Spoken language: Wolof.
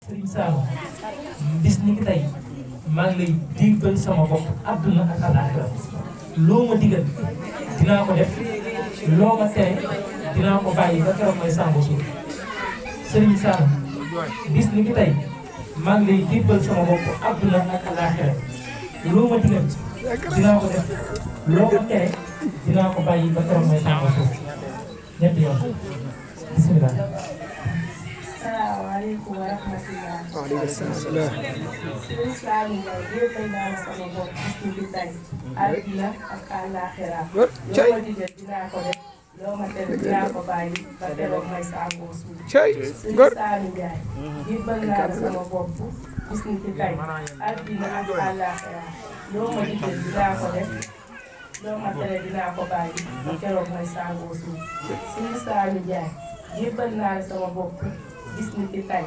Serigne Sall bis ni ki tey maa ngi lay digal sama bopp àdduna ak àllaaxira loo ma digal dinaa ko def loo ma tere dinaa ko bàyyi ba keroog may sàngu suuf Serigne Sall bis ni ki tey maa ngi lay digal sama bopp àdduna ak àllaaxira loo ma digal dinaa ko def loo ma tere dinaa ko bàyyi ba keroog may sàngu suuf ñetti yoon bismillah. Assalamualaikum warahmatullahi wabarakatuh. Waalaikumsalam. Serigne Sall Ndiaye yéppay naa sama bopp bis ni ki tey àdduna ak àllaaxira loo ma digal dinaa ko def loo ma tere dinaa ko bàyyi ba keroog may sàngoo suuf. Serigne Sall Ndiaye yéppay naa sama bopp bis ni ki tey àdduna ak àllaaxira loo ma digal dinaa ko def loo ma tere dinaa ko bàyyi ba keroog may sàngoo suuf. Serigne Sall Ndiaye yéppay naa sama bopp bis ni ki tey